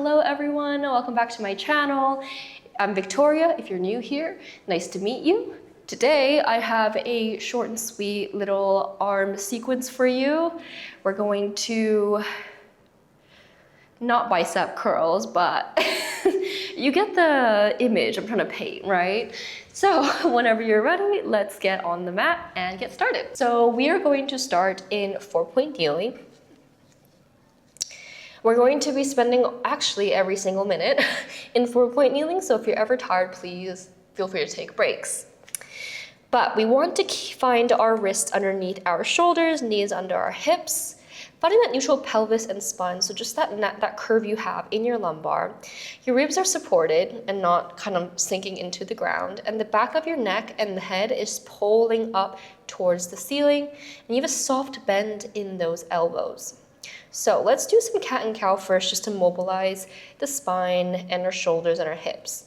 Hello everyone, welcome back to my channel. I'm Victoria, if you're new here, nice to meet you. Today I have a short and sweet little arm sequence for you. We're going to, not bicep curls, but you get the image I'm trying to paint, right? So whenever you're ready, let's get on the mat and get started. So we are going to start in 4-point kneeling. We're going to be spending actually every single minute in 4-point kneeling, so if you're ever tired, please feel free to take breaks. But we want to find our wrists underneath our shoulders, knees under our hips, finding that neutral pelvis and spine, so just that curve you have in your lumbar. Your ribs are supported and not kind of sinking into the ground, and the back of your neck and the head is pulling up towards the ceiling, and you have a soft bend in those elbows. So let's do some cat and cow first, just to mobilize the spine and our shoulders and our hips.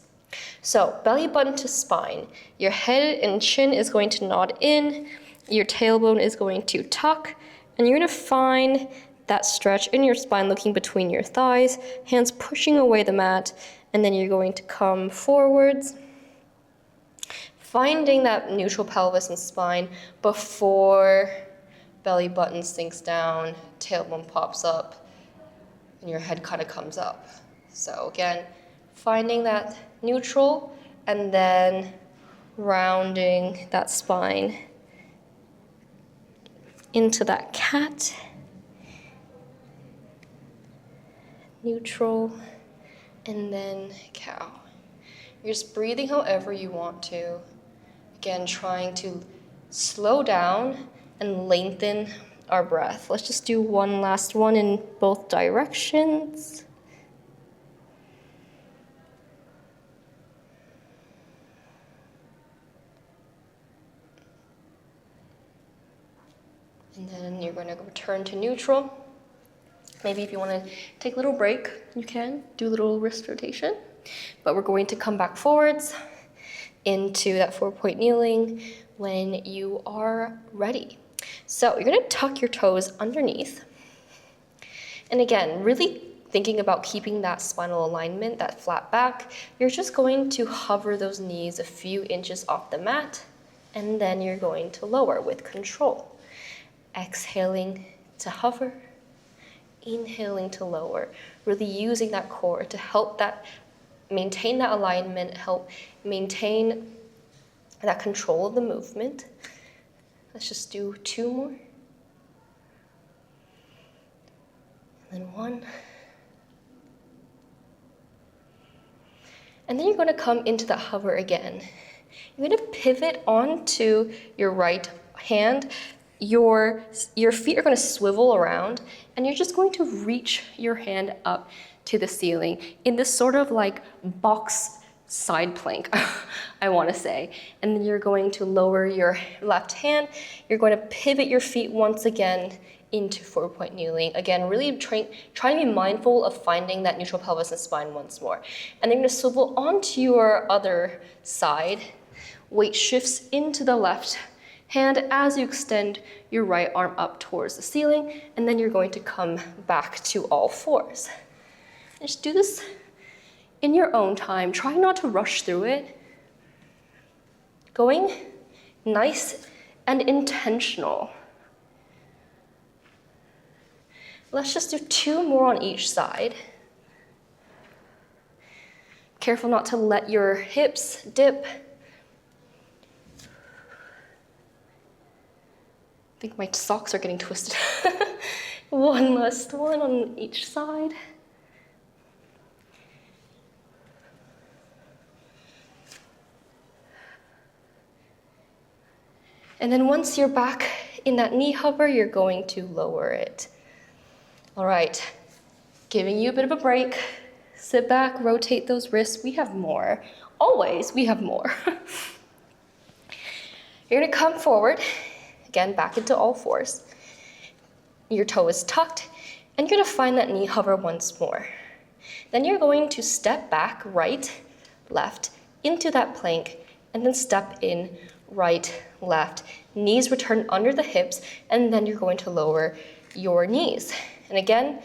So belly button to spine. Your head and chin is going to nod in, your tailbone is going to tuck, and you're going to find that stretch in your spine looking between your thighs, hands pushing away the mat, and then you're going to come forwards, finding that neutral pelvis and spine before belly button sinks down, tailbone pops up, and your head kind of comes up. So again, finding that neutral and then rounding that spine into that cat, neutral, and then cow. You're just breathing however you want to. Again, trying to slow down and lengthen our breath. Let's just do one last one in both directions. And then you're going to return to neutral. Maybe if you want to take a little break, you can do a little wrist rotation. But we're going to come back forwards into that 4-point kneeling when you are ready. So you're going to tuck your toes underneath. And again, really thinking about keeping that spinal alignment, that flat back. You're just going to hover those knees a few inches off the mat, and then you're going to lower with control. Exhaling to hover, inhaling to lower. Really using that core to help that maintain that alignment, help maintain that control of the movement. Let's just do 2 more. And then 1. And then you're going to come into that hover again. You're going to pivot onto your right hand. Your feet are going to swivel around, and you're just going to reach your hand up to the ceiling in this sort of like box side plank, I want to say. And then you're going to lower your left hand. You're going to pivot your feet once again into 4-point kneeling. Again, really trying to be mindful of finding that neutral pelvis and spine once more. And then you're going to swivel onto your other side. Weight shifts into the left hand as you extend your right arm up towards the ceiling, and then you're going to come back to all fours. And just do this in your own time. Try not to rush through it. Going nice and intentional. Let's just do 2 more on each side. Careful not to let your hips dip. I think my socks are getting twisted. One last one on each side. And then once you're back in that knee hover, you're going to lower it. All right, giving you a bit of a break. Sit back, rotate those wrists. We have more. Always, we have more. You're gonna come forward, again, back into all fours. Your toe is tucked, and you're gonna find that knee hover once more. Then you're going to step back, right, left, into that plank, and then step in, right, left. Knees return under the hips, and then you're going to lower your knees. And again,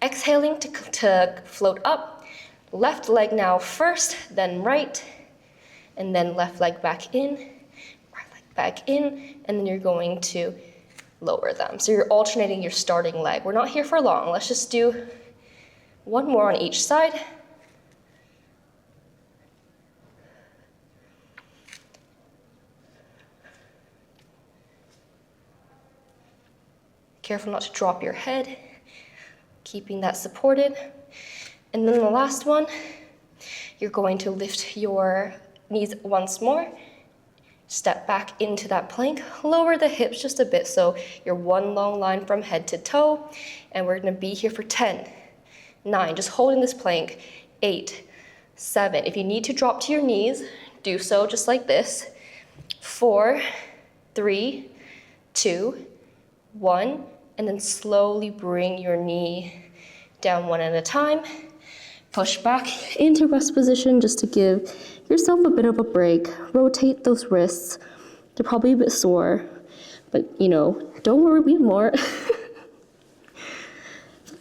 Exhaling to float up. Left leg now first, then right, and then left leg back in, right leg back in, and then you're going to lower them. So you're alternating your starting leg. We're not here for long. Let's just do one more on each side. Careful not to drop your head, keeping that supported. And then the last one, you're going to lift your knees once more, step back into that plank, lower the hips just a bit so you're one long line from head to toe, and we're gonna be here for 10, 9, just holding this plank, 8, 7. If you need to drop to your knees, do so just like this. 4, 3, 2, 1, and then slowly bring your knee down one at a time. Push back into rest position just to give yourself a bit of a break. Rotate those wrists. They're probably a bit sore, but don't worry, we have more.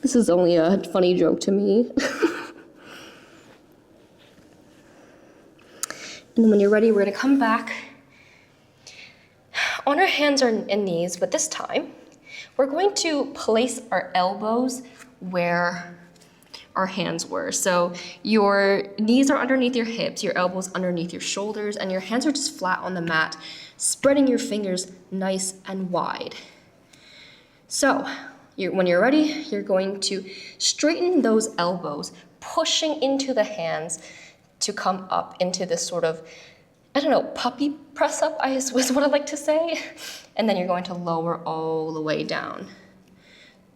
This is only a funny joke to me. And then when you're ready, we're gonna come back on our hands and knees, but this time, we're going to place our elbows where our hands were. So your knees are underneath your hips, your elbows underneath your shoulders, and your hands are just flat on the mat, spreading your fingers nice and wide. So when you're ready, you're going to straighten those elbows, pushing into the hands to come up into this sort of, puppy press up, is what I like to say. And then you're going to lower all the way down.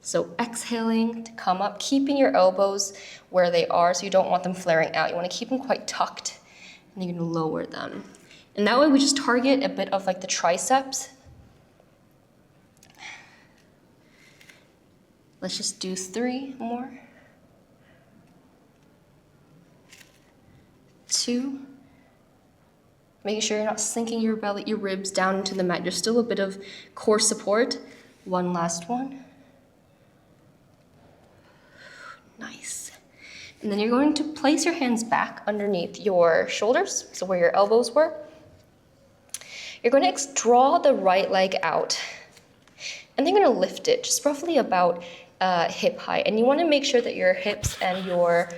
So exhaling to come up, keeping your elbows where they are so you don't want them flaring out. You want to keep them quite tucked, and you're going to lower them. And that way we just target a bit of like the triceps. Let's just do 3 more. 2. Making sure you're not sinking your belly, your ribs down into the mat. There's still a bit of core support. One last one. Nice. And then you're going to place your hands back underneath your shoulders, so where your elbows were. You're going to draw the right leg out, and then you're going to lift it just roughly about hip height. And you want to make sure that your hips and your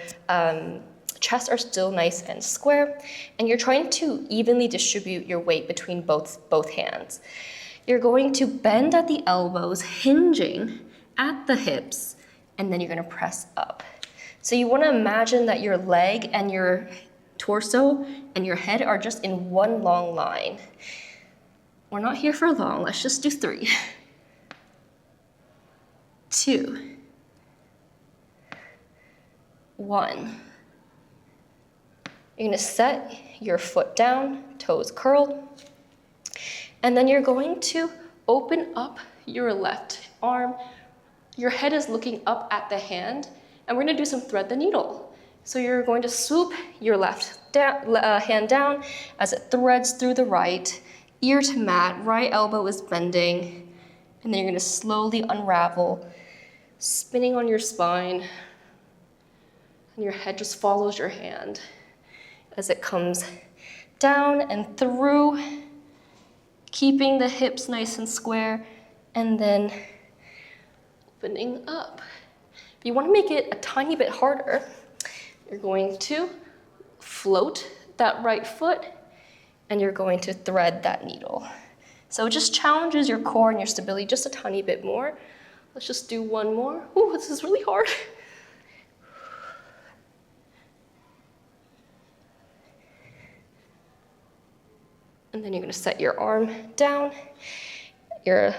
chest are still nice and square, and you're trying to evenly distribute your weight between both hands. You're going to bend at the elbows, hinging at the hips, and then you're going to press up. So you want to imagine that your leg and your torso and your head are just in one long line. We're not here for long. Let's just do 3, 2, 1. You're going to set your foot down, toes curled, and then you're going to open up your left arm. Your head is looking up at the hand, and we're going to do some thread the needle. So you're going to swoop your left hand down as it threads through the right, ear to mat, right elbow is bending, and then you're going to slowly unravel, spinning on your spine, and your head just follows your hand as it comes down and through, keeping the hips nice and square, and then opening up. If you want to make it a tiny bit harder, you're going to float that right foot, and you're going to thread that needle. So it just challenges your core and your stability just a tiny bit more. Let's just do one more. Ooh, this is really hard. And then you're going to set your arm down, your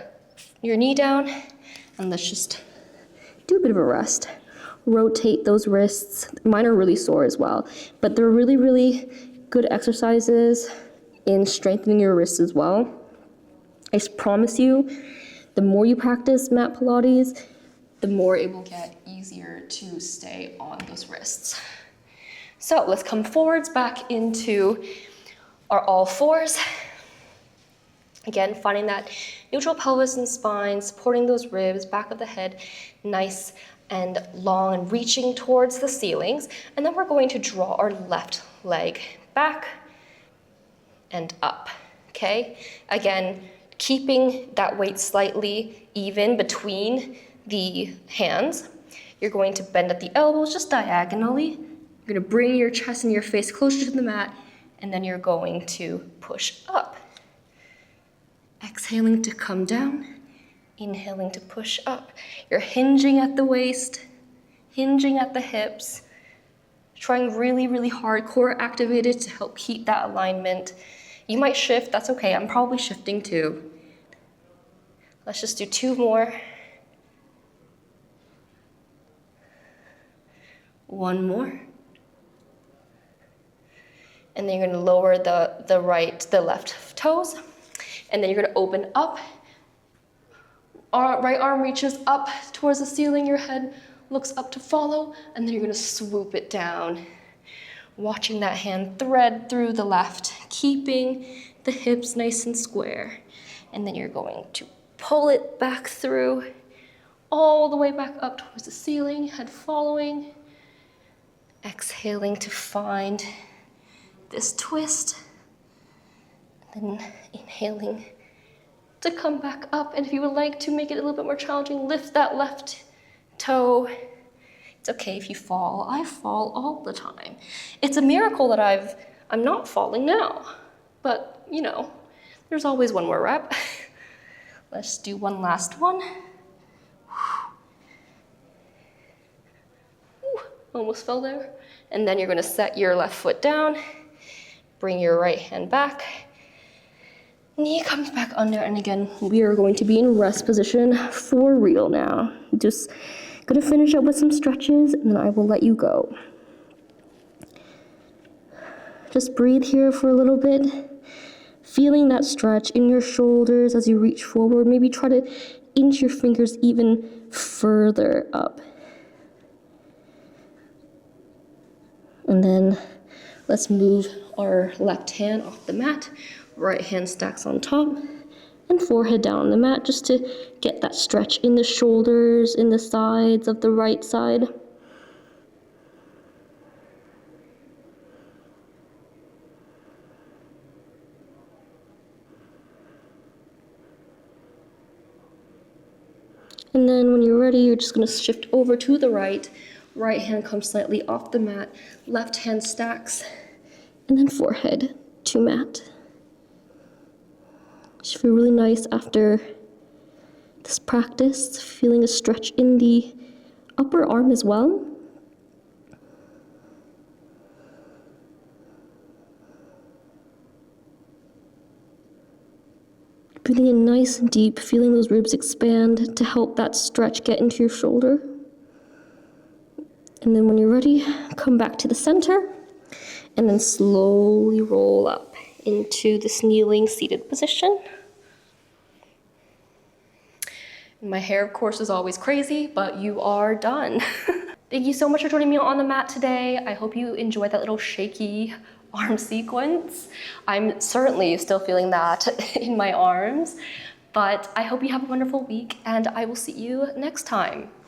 knee down, and let's just do a bit of a rest. Rotate those wrists. Mine are really sore as well, but they're really, really good exercises in strengthening your wrists as well. I promise you, the more you practice mat Pilates, the more it will get easier to stay on those wrists. So let's come forwards back into our all fours. Again, finding that neutral pelvis and spine, supporting those ribs, back of the head, nice and long and reaching towards the ceilings. And then we're going to draw our left leg back and up, okay? Again, keeping that weight slightly even between the hands. You're going to bend at the elbows just diagonally. You're gonna bring your chest and your face closer to the mat, and then you're going to push up. Exhaling to come down, inhaling to push up. You're hinging at the waist, hinging at the hips, trying really, really hard, core activated to help keep that alignment. You might shift, that's okay. I'm probably shifting too. Let's just do 2 more. 1 more. And then you're gonna lower the left toes. And then you're gonna open up. Our right arm reaches up towards the ceiling, your head looks up to follow, and then you're gonna swoop it down. Watching that hand thread through the left, keeping the hips nice and square. And then you're going to pull it back through, all the way back up towards the ceiling, head following. Exhaling to find this twist. And then inhaling to come back up. And if you would like to make it a little bit more challenging, lift that left toe. It's okay if you fall. I fall all the time. It's a miracle that I'm not falling now. But, you know, there's always one more rep. Let's do one last one. Almost fell there. And then you're gonna set your left foot down, bring your right hand back, knee comes back under, and again, we are going to be in rest position for real now. Just gonna finish up with some stretches, and then I will let you go. Just breathe here for a little bit, feeling that stretch in your shoulders as you reach forward. Maybe try to inch your fingers even further up. And then let's move our left hand off the mat, right hand stacks on top, and forehead down on the mat just to get that stretch in the shoulders, in the sides of the right side. And then when you're ready, you're just gonna shift over to the right. Right hand comes slightly off the mat, left hand stacks, and then forehead to mat. Should feel really nice after this practice, feeling a stretch in the upper arm as well. Breathing in nice and deep, feeling those ribs expand to help that stretch get into your shoulder. And then when you're ready, come back to the center and then slowly roll up into this kneeling seated position. My hair, of course, is always crazy, but you are done. Thank you so much for joining me on the mat today. I hope you enjoyed that little shaky arm sequence. I'm certainly still feeling that in my arms, but I hope you have a wonderful week, and I will see you next time.